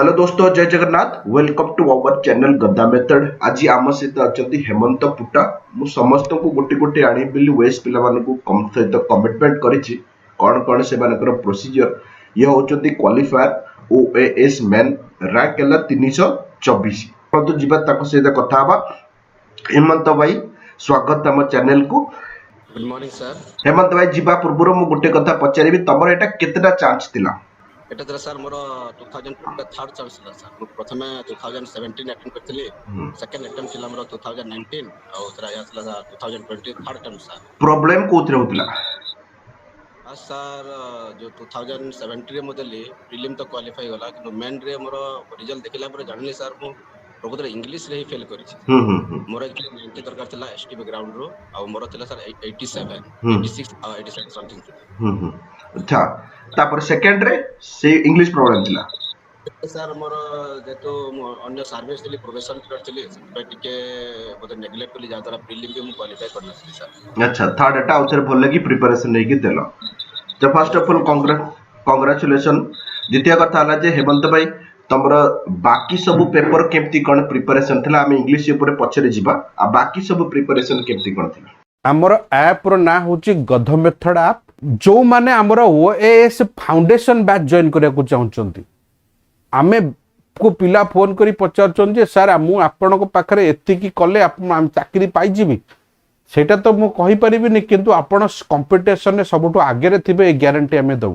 Hello दोस्तों, जय Jagannath. Welcome to our channel गद्दा मेथड। आज आम सहित अच्छा हेमंत पुटा। मु समस्त को गोटे गोटे आनी वेस पिला सहित कमिटमेंट करिछि कौन कौन से प्रोसीजर ये होचंती क्वालिफायर ओएएस मेन रैंक है 324। तो जीवा ताको सहित कथा हबा। हेमंत भाई स्वागत आम चैनल को। Good morning sir. हेमंत भाई जीवा पूर्व मु गोटे कथा पचारिबी, तमर एटा केतेटा चांस थिला? এটা তো স্যার মোর 2020 থার্ড চান্স লা স্যার। মু প্রথমে 2017 अटेंड करथिली, सेकंड अटेम्प्ट थिला मोर 2019 और थरा यासला 2020 थर्ड टाइम सर। प्रॉब्लम कोथरे होतला? सर जो 2017 रे मोदेली प्रीलिम तो क्वालिफाई होला कि मेन रे मोर रिजल्ट देखिला पर जानली सर मु प्रकृत इंग्लिश रे ही फेल करिछि। मोर एक्चुअली 90 दरकार थिला एसटी बैकग्राउंड रो और मोर थिला सर 87 86 87 समथिंग। अच्छा, तापर सेकंड रे से इंग्लिश प्रॉब्लम थिला सर मोर जेतु अन्य सर्विस दिली प्रोफेशन करथिली से टिके बोते नेग्लेक्ट कली जा तारा प्रीलिम भी मु क्वालिफाई करना थी सर। अच्छा, थर्ड एटा उथर भल लगी प्रिपरेशन नै कि देलो। तो फर्स्ट ऑफ ऑल कांग्रेचुलेशन। द्वितीय कथा हला जे हेमंत भाई तमरा बाकी सब पेपर केमती कोन प्रिपरेशन थिला? हम इंग्लिश ऊपर पछरे जिबा आ बाकी सब प्रिपरेशन केमती कोन थिला? आमर ऐप रो ना होची गध मेथड ऐप। जो माने आमर ओएएस फाउंडेशन बैच जॉइन करिया को चाहउचंती, आमे को पिला फोन करी पचारचन जे सर मु आपन को पाखरे एति की कले आप चाकरी पाई जिबी, सेटा तो मु कहि परिबिनी, किंतु आपन कंपटीशन ने सबटु आगे रे थिबे ए ग्यारंटी आमे दउ।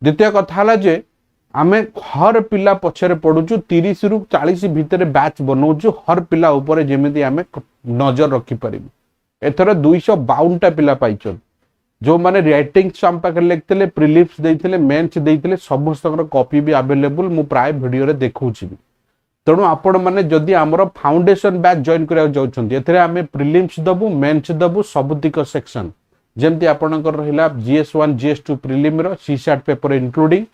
द्वितीय कथा हला जे आमे हर पिला पछरे पडुचु 30 रु 40 भितरे बैच बनौचु, हर पिला ऊपर जेमिति आमे नजर रखि परिबु। एथर 252 टा पिला पाइछन जो माने राइटिंग हम पाखे लिखते, प्रिलिम्स देते, मेन्स देते, समस्त कॉपी भी अवेलेबल मु प्राय वीडियो रे देखौछि। तेणु आपण माने जदि आमर फाउंडेशन बैच जॉइन करिया जाउछन्ती, एथरे आमे प्रिलिम्स दबु, मेन्स दबु, सबुतिक सेक्शन जेमति आपणकर रहिला जीएस1 जीएस2 प्रिलिम रो सीसैट पेपर इंक्लूडिंग,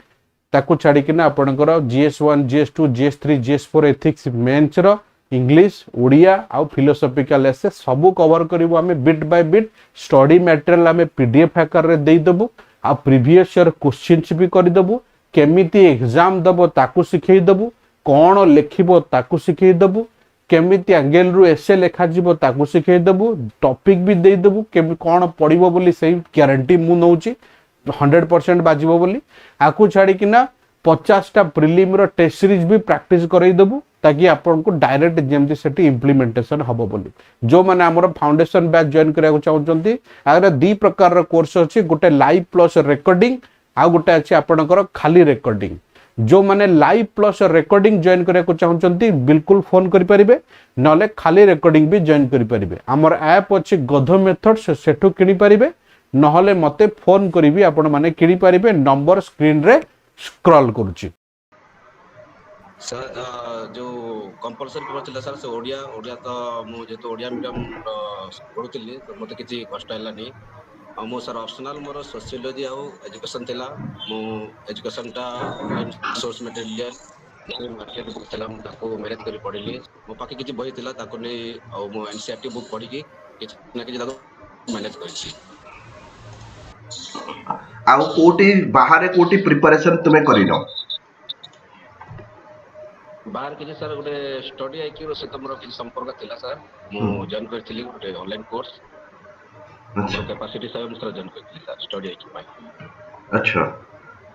ताकू छाड़ी किना आपणकर जीएस1 जीएस2 जीएस3 जीएस4 एथिक्स मेन्स रो इंग्लिश ओडिया आउ फिलोसॉफिकल एसे सबु कवर करिवो। आमे bit by bit study material आमे पीडीएफ आकार रे देई दबु आ प्रीवियस ईयर क्वेश्चंस भी करि दबु, केमिति एग्जाम दबो ताकू सिखै दबु, कोन लेखिबो ताकू सिखै दबु, केमिति एंगल रु एसे लेखा जिवो ताकू सिखै दबु, टॉपिक भी देई दबु, केमि कोन पढिबो बोली सही गारंटी मु नउची 100% बाजिबो बोली। आकू छाड़ी किना 50 टा प्रीलिम रो टेस्ट सीरीज भी प्रैक्टिस करई दबु ताकि आपन को डायरेक्ट जेमति सेठी इंप्लीमेंटेशन हबो बोली। जो माने हमर फाउंडेशन बैच जॉइन करिया को चाहउचंती, आगर दी प्रकार रो कोर्स अछि, गोटे लाइव प्लस रिकॉर्डिंग आ गोटे अछि आपनकर खाली रिकॉर्डिंग। जो माने लाइव प्लस रिकॉर्डिंग जॉइन करिया को चाहउचंती बिल्कुल फोन करि परिबे, नले खाली रिकॉर्डिंग भी जॉइन करि परिबे। हमर ऐप अछि गध मेथड, सेठु किनि परिबे, नहले मते फोन करिवि आपण माने किनि परिबे। नंबर स्क्रीन रे स्क्रॉल करूची। सर जो कंपलसरी पेपर थिला सर से ओडिया तो मु जेतो ओडिया मीडियम पढुतिली तो मते किछि कष्ट हलानी। आ मो सर ऑप्शनल मोर सोशियोलॉजी आउ एजुकेशन थिला। मु एजुकेशन टा online source material market book थिला, मु ताको मैनेज करी पढिली। मो पाके किछि बही थिला ताको नै आ मो एनसीईआरटी बुक पढी कि किछि ना किछि ताको मैनेज करछि। आउ कोटी बाहर कोटी प्रिपरेशन तुमे करिनो? बाहर किछि सर गोटे स्टडी आईक्यू रो से तमरो किछि संपर्क थिला सर। मु जॉइन करथिली गोटे ऑनलाइन कोर्स। मोर कैपेसिटी से अनुसार जॉइन करथिली सर स्टडी आईक्यू पाई। अच्छा,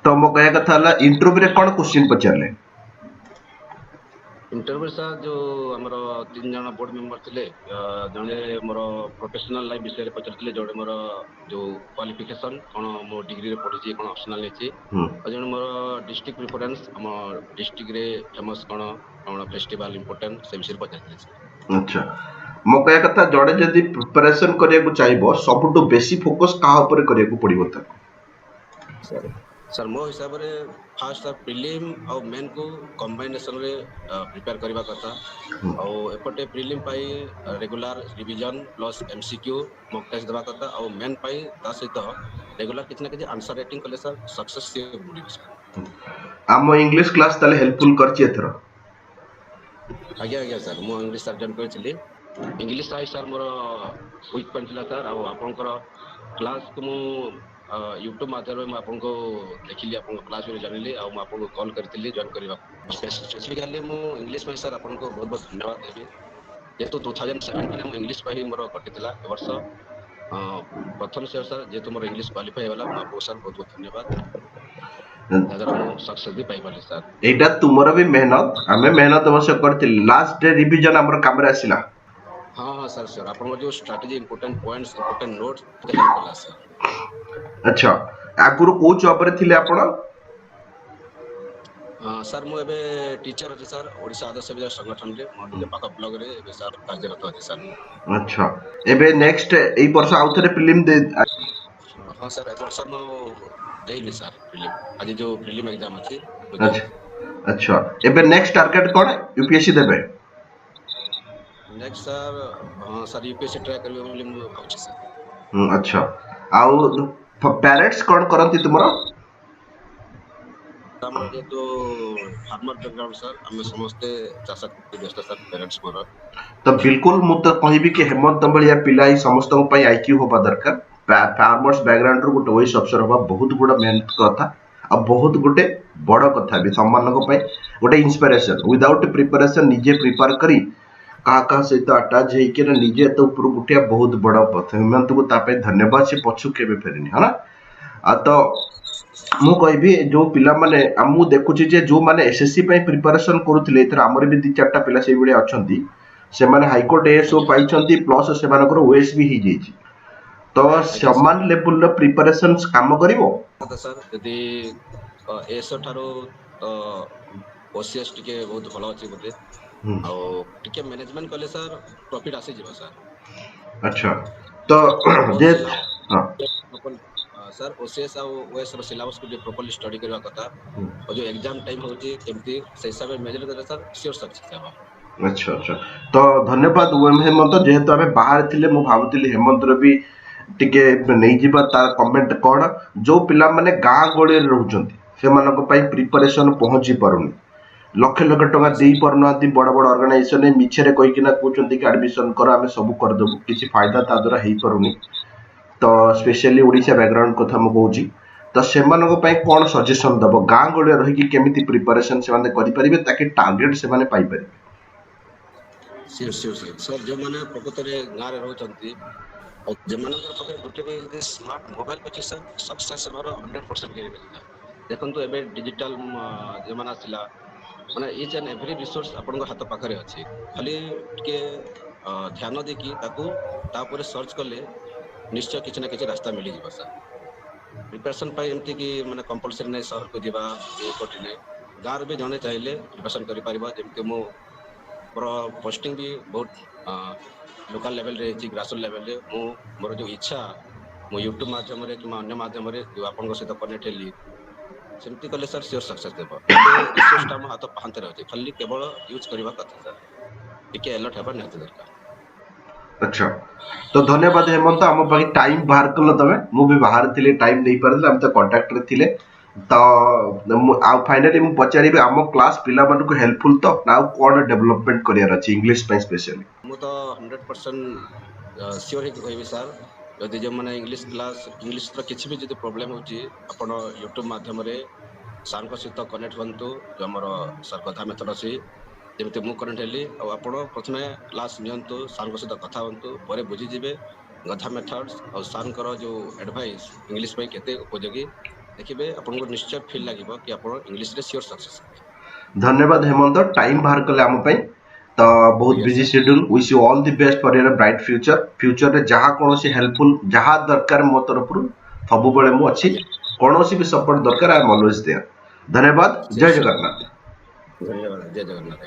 तो मो कहे कथा हला इंटरव्यू रे कोन क्वेश्चन पचारले? इंटरव्यू सर जो हमरो 3 जण बोर्ड मेंबर थिले, जणे मोर प्रोफेशनल लाइफ विषय रे पचरथिले, जणे मोर जो क्वालिफिकेशन कोन मो डिग्री रे पढिछि कोन ऑप्शनल लेछि, और जणे मोर डिस्ट्रिक्ट प्रेफरेंस हम डिस्ट्रिक्ट रे फेमस कोन फेस्टिवल इंपोर्टेंट से विषय पचरथिले। अच्छा, मो कहे कथा जड़े जदि प्रिपरेशन करिया को चाहिबो सबटु बेसी फोकस का ऊपर करिया को पड़िबो त? सर मो हिसाब रे फास्ट सर प्रीलिम और मेन को कॉम्बिनेशन रे प्रिपेयर करबा कथा। और एपटे प्रीलिम पाई regular revision plus MCQ mock test देबा कथा, और मेन पाई ता सहित रेगुलर किछ ना किछ आंसर राइटिंग कले सर सक्सेस से बुडी। आम इंग्लिश क्लास ताले हेल्पफुल करछि एथरो? आज्ञा सर मो इंग्लिश सर जॉइन करथिली। इंग्लिश सर मोर वीक पॉइंट ला सर, और आपनकर क्लास को मु यूट्यूब माध्यम में आपको देखिली आपको क्लास भी जानिली आ आपको कॉल करती जॉइन करने स्पेसिफिकाली मु इंग्लिश में सर आपको बहुत बहुत धन्यवाद देवी जेहेतु 2017 इंग्लिश ही मोर कटिला ए वर्ष प्रथम से सर जेहेतु मोर इंग्लिश क्वालिफाई होला आपको सर बहुत बहुत धन्यवाद दादा मु सक्सेस भी पाई पाली सर एटा तुमर भी मेहनत आमे मेहनत अवश्य करथिल लास्ट डे रिवीजन हमर कामरे आसिला हाँ हाँ सर सर आपन जो strategy important points important notes help कला सर अच्छा आगुरु को जॉब रे थिले आपण सर मु एबे टीचर अछि सर ओडिशा आदर्श विद्या संगठन रे मोर निज पाक ब्लॉग रे एबे सर कार्यरत अछि सर अच्छा एबे नेक्स्ट एई वर्ष आउथरे फिल्म दे हाँ सर ए वर्ष मु देली सर फिल्म आज जो फिल्म एग्जाम अछि अच्छा अच्छा एबे नेक्स्ट टारगेट कोन यूपीएससी देबे नेक्स्ट सर हाँ सर यूपीएससी ट्राई करबे बोली मु भाउछि सर अच्छा आउ पेरेंट्स कोन करंती तुमरो हमर जे तो फार्मर बैकग्राउंड सर हम समस्त चाष व्यस्त सर पेरेंट्स मोर तो बिल्कुल मु तो कहबी कि हेमंत भलिया पिला ही समस्त पई आईक्यू होबा दरकार फार्मर्स बैकग्राउंड रो गुटे वही अफसर होबा बहुत गुडा मेहनत कथा आ बहुत गुटे बड़ कथा भी सम्मान को पई गुटे इंस्पिरेशन विदाउट प्रिपरेशन निजे प्रिपेयर करी कहा सहित अटैच होइके निजे तो ऊपर उठिया बहुत बड़ पथ हेमंत को तापे धन्यवाद से पछु केबे फेरिनी है ना आ तो मु कहबी जो पिला माने मु देखुची जे जो माने एसएससी पई प्रिपरेशन करूथिले एथर हमर भी 2-4 पिला सेई बळे अछंती सेमाने हाईकोर्ट एएसओ पाइछंती प्लस सेमानकर ओएस भी ही जेछि तो समान लेवल रो प्रिपरेशन काम करिवो तो सर यदि एसो ठारो ओसीएस टिके बहुत भलो अछि बोले आ टिके मैनेजमेंट कले सर प्रॉफिट आसी जिवो सर अच्छा तो जे हां सर ओसीएस आ ओएस रो सिलेबस को प्रॉपर्ली स्टडी करबा कथा और जो एग्जाम टाइम होची केमती से हिसाब में मेजर करे सर श्योर सक्सेस हेबा अच्छा अच्छा तो धन्यवाद ओएम हेमंत जेहेतु आमे बाहर थिले मु भाबुतिली हेमंत रो भी टिके नहीं जिबा तार कमेंट कोन जो पिला माने गां गोळे रहउचंती से मानको पई प्रिपरेशन पहुंची पारुनी लक्ष लक्ष टका देई परनाती बड़ बड़ ऑर्गेनाइजेशन ने मिछरे कहि किना कहउचंती कि एडमिशन कर आमे सब कर देबु किछि फायदा ता द्वारा हेई पारुनी तो स्पेशली ओडिशा बैकग्राउंड कथा मु कहउची तो सेमानको पई कोन सजेशन दबो गां गोळे रहि कि केमिति प्रिपरेशन से माने करि परिबे ताकि टारगेट से माने पाई परिबे श्योर श्योर सर जो माने प्रकृतरे गां रे रहउचंती और जेमानकर पाखे गुटे भी स्मार्ट मोबाइल अछि सर सक्सेस रो 100% गेरेंटी देखन तो एबे डिजिटल जमाना थिला माने ईच एंड एवरी रिसोर्स आपन हाथ पाखरे अछि खाली के ध्यान दे कि ताकू तापर सर्च करले निश्चय किछ ना किछ रास्ता मिली जिवो सर प्रिपरेशन पाई एमती कि माने कंपलसरी नै शहर को दिबा ए कोठी नै गार भी जने चाहिले प्रिपरेशन करि परिबा जेमते मो प्रो पोस्टिंग भी बहुत लोकल लेवल रे जी ग्रासर लेवल रे मो मोर जो इच्छा मो यूट्यूब माध्यम रे कि अन्य माध्यम रे जो आपन सहित कनेक्ट हेली सेमती कले सर श्योर सक्सेस देबो रिसोर्स टा हाथ पांते रहते खाली केवल यूज करबा कथा सर टिके अलर्ट हेबा नै दरकार अच्छा तो धन्यवाद हेमंत आम पाखी टाइम बाहर कल तमे मु भी बाहर थिले टाइम नहीं पारले हम तो कांटेक्ट रे थिले तो आ फाइनली मु पचारिबे आम क्लास पिला मानु को हेल्पफुल तो नाउ कोन डेवलपमेंट करियर अछि इंग्लिश पे स्पेशली मु तो 100% श्योर ही कहबी सर यदि जे माने इंग्लिश क्लास इंग्लिश रो किछि भी जदि प्रॉब्लम होची आपण यूट्यूब माध्यम रे सर को सहित कनेक्ट हंतु जो हमर सर कथा मेथड अछि जेमते मु कनेक्ट हेली और आपण प्रथमे क्लास नियंतु सर को सहित कथा हंतु परे बुझी जिवे गधा मेथड्स और सर को जो एडवाइस इंग्लिश पे केते उपयोगी देखिबे आपण को निश्चय फील लागिबो कि आपण इंग्लिश रे श्योर सक्सेस धन्यवाद हेमंत टाइम बाहर कले आम पई तो बहुत busy schedule wish you all the best for your bright future future रे जहां कोनोसी हेल्पफुल जहां दरकार मो तरफ सब बेले मु अछि कोनोसी भी सपोर्ट दरकार आई एम ऑलवेज देयर धन्यवाद जय जगन्नाथ धन्यवाद जय जगन्नाथ।